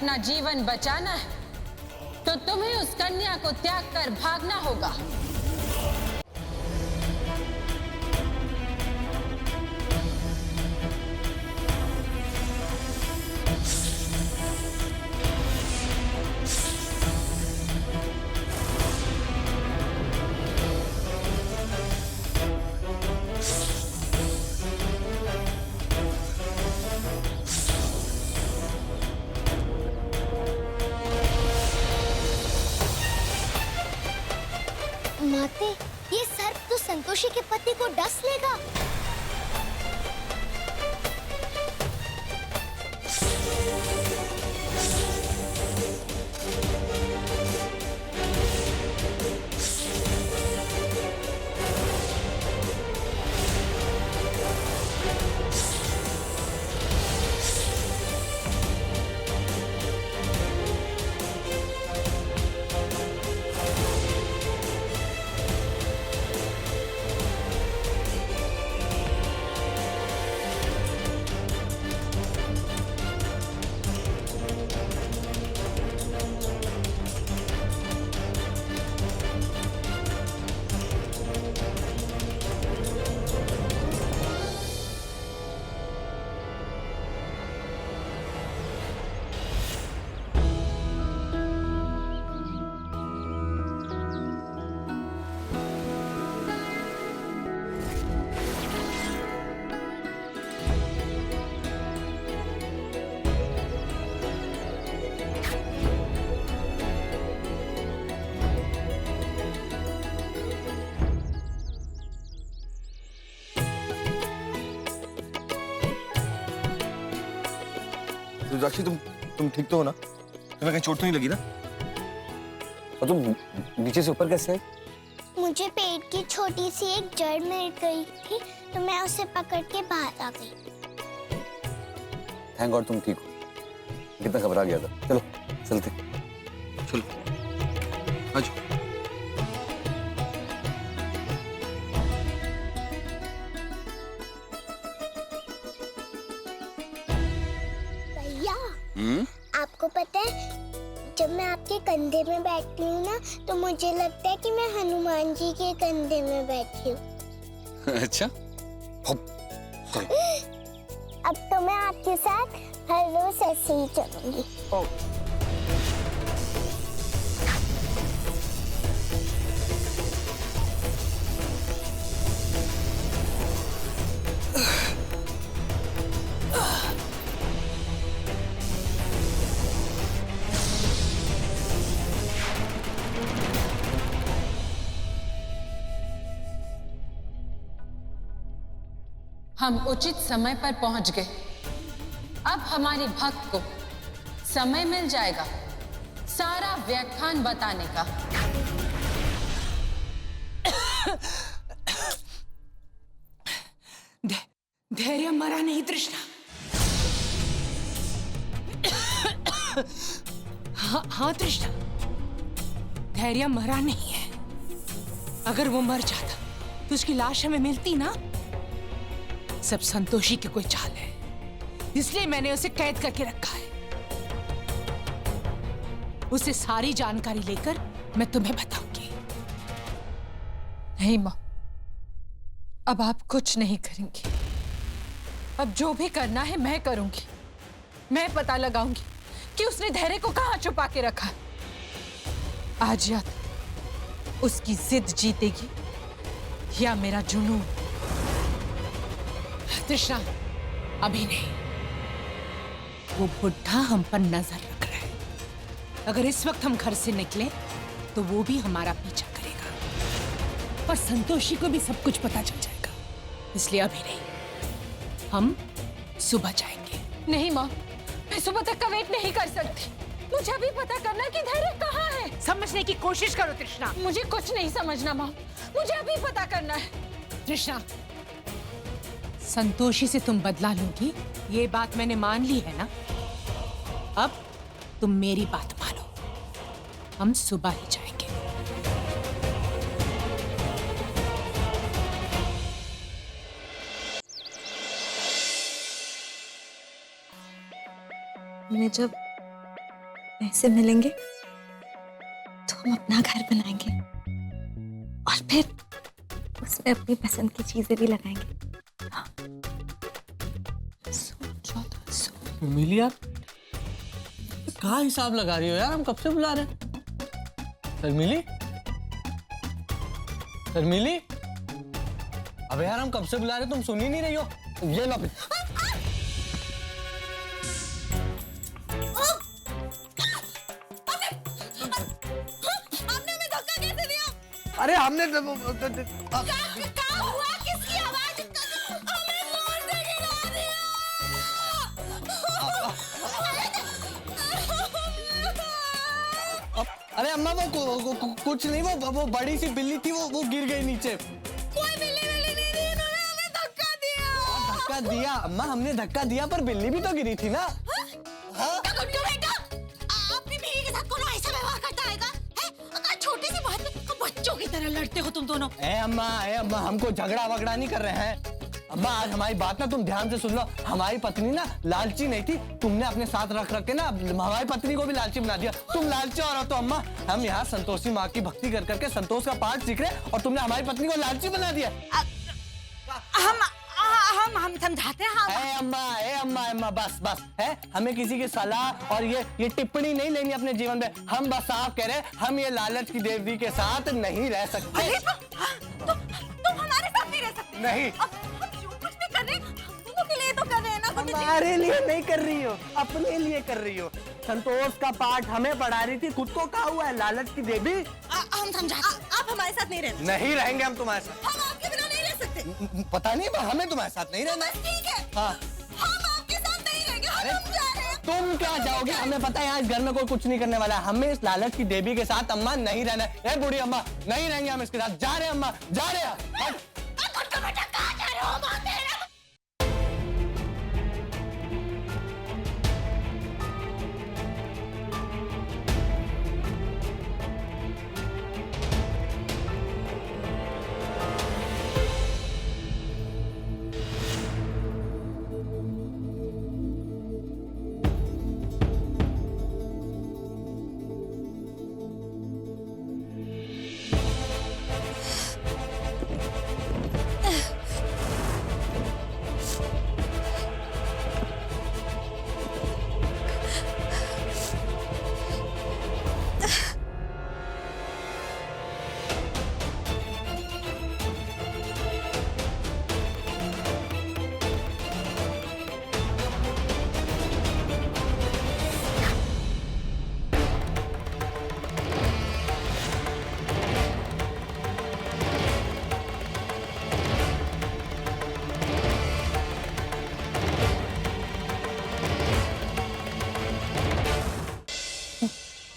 अपना जीवन बचाना है तो तुम्हें उस कन्या को त्याग कर भागना होगा। माते, ये सर्प तो संतोषी के पति को डस लेगा। रुद्राक्षी, तुम ठीक तो हो ना? तुम्हें कहीं चोट तो नहीं लगी ना? और तुम नीचे से ऊपर कैसे आई? मुझे पेट की छोटी सी एक जड़ मिल गई थी तो मैं उसे पकड़ के बाहर आ गई। थैंक गॉड तुम ठीक हो। कितना घबरा गया था। चलो चलते। चलो आज। भैया, आपको पता है जब मैं आपके कंधे में बैठती हूँ ना तो मुझे लगता है कि मैं हनुमान जी के कंधे में बैठी हूँ। अच्छा। अब तो मैं आपके साथ हर रोज ऐसे ही चलूंगी। हम उचित समय पर पहुंच गए। अब हमारे भक्त को समय मिल जाएगा सारा व्याख्यान बताने का। धैर्य मरा नहीं तृष्णा। हाँ तृष्णा, धैर्य मरा नहीं है। अगर वो मर जाता तो उसकी लाश हमें मिलती ना। सब संतोषी की कोई चाल है, इसलिए मैंने उसे कैद करके रखा है। उसे सारी जानकारी लेकर मैं तुम्हें बताऊंगी। नहीं मां, अब आप कुछ नहीं करेंगी। अब जो भी करना है मैं करूंगी। मैं पता लगाऊंगी कि उसने धैर्य को कहां छुपा के रखा है। आज या तो उसकी जिद जीतेगी या मेरा जुनून। तृष्णा, अभी नहीं। वो बुढ़ा हम पर नजर रख रहा है। अगर इस वक्त हम घर से निकले तो वो भी हमारा पीछा करेगा और संतोषी को भी सब कुछ पता चल जाएगा। इसलिए अभी नहीं, हम सुबह जाएंगे। नहीं मां, मैं सुबह तक का वेट नहीं कर सकती। मुझे अभी पता करना है कि धैर्य कहाँ है। समझने की कोशिश करो तृष्णा। मुझे कुछ नहीं समझना मां, मुझे अभी पता करना है। तृष्णा, संतोषी से तुम बदला लोगी, ये बात मैंने मान ली है ना। अब तुम मेरी बात मानो, हम सुबह ही जाएंगे। मैं जब मैं इससे मिलेंगे तो हम अपना घर बनाएंगे और फिर उसमें अपनी पसंद की चीजें भी लगाएंगे। हाँ। मिली यार, कहाँ हिसाब लगा रही हो यार? हम कब से बुला रहे हैं। शर्मिली, शर्मिली, अबे यार हम कब से बुला रहे, तुम सुन ही नहीं रही हो। ये लो। आपने हमें धक्का कैसे दिया? अरे हमने क्या हुआ? किसकी आवाज? हमें जोर से गिरा दिया। अरे अम्मा वो कुछ नहीं, वो बड़ी सी बिल्ली थी, वो गिर गई नीचे। कोई बिल्ली नहीं थी, इन्होंने हमें धक्का दिया। धक्का दिया अम्मा, हमने धक्का दिया, पर बिल्ली भी तो गिरी थी ना। गुड्डू बेटा, अपनी बीवी के साथ कौन ऐसा व्यवहार करता है? छोटी सी बात में बच्चों की तरह लड़ते हो तुम दोनों। ए अम्मा, हमको झगड़ा वगड़ा नहीं कर रहे हैं। अम्मा आज हमारी बात ना तुम ध्यान से सुन लो। हमारी पत्नी ना लालची नहीं थी, तुमने अपने साथ रख के ना हमारी पत्नी को भी लालची बना दिया। तुम लालची औरत हो अम्मा। हम यहाँ संतोषी माँ की भक्ति कर करके संतोष का पाठ सीख रहे और तुमने हमारी पत्नी को लालची बना दिया। हम समझाते हैं। ए अम्मा बस है, हमें किसी की सलाह और ये टिप्पणी नहीं लेनी अपने जीवन में। हम बस साफ कह रहे हैं, हम ये लालच की देवी के साथ नहीं रह सकते। तुम हमारे साथ नहीं रह सकते। नहीं, हम जो कुछ भी कर रहे हैं, हम दोनों के लिए तो कर रहे हैं ना। हमारे लिए नहीं कर रही हो, अपने लिए कर रही हो। संतोष का पाठ हमें पढ़ा रही थी, खुद को कहा हुआ है लालच की देवी। हम समझाते। आप हमारे साथ नहीं रहना। नहीं रहेंगे हम तुम्हारे साथ। हम आपके बिना नहीं रह सकते। पता नहीं, हमें तुम्हारे साथ नहीं रहना है। ठीक है, हाँ, हम आपके साथ नहीं रहेंगे। हम जा रहे हैं। तुम क्या जाओगे? हमें पता है यहाँ इस घर में कोई कुछ नहीं करने वाला है। हमें इस लालच की देवी के साथ अम्मा नहीं रहना है। ए बूढ़ी अम्मा, नहीं रहेंगे हम इसके साथ। जा रहे हैं अम्मा, जा रहे हैं। बेटा कहाँ जा रहे हो? हम आते हैं।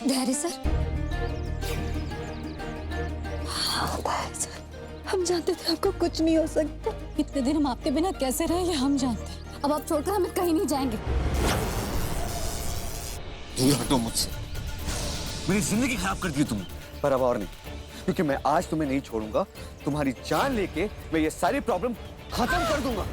धैर्य सर, हम जानते थे आपको कुछ नहीं हो सकता। इतने दिन हम आपके बिना कैसे रहे ये हम जानते हैं। अब आप छोड़कर हमें कहीं नहीं जाएंगे। दूर हटो मुझसे, मेरी जिंदगी खराब कर दी तुमने। पर अब और नहीं, क्योंकि मैं आज तुम्हें नहीं छोड़ूंगा। तुम्हारी जान लेके मैं ये सारी प्रॉब्लम खत्म कर दूंगा।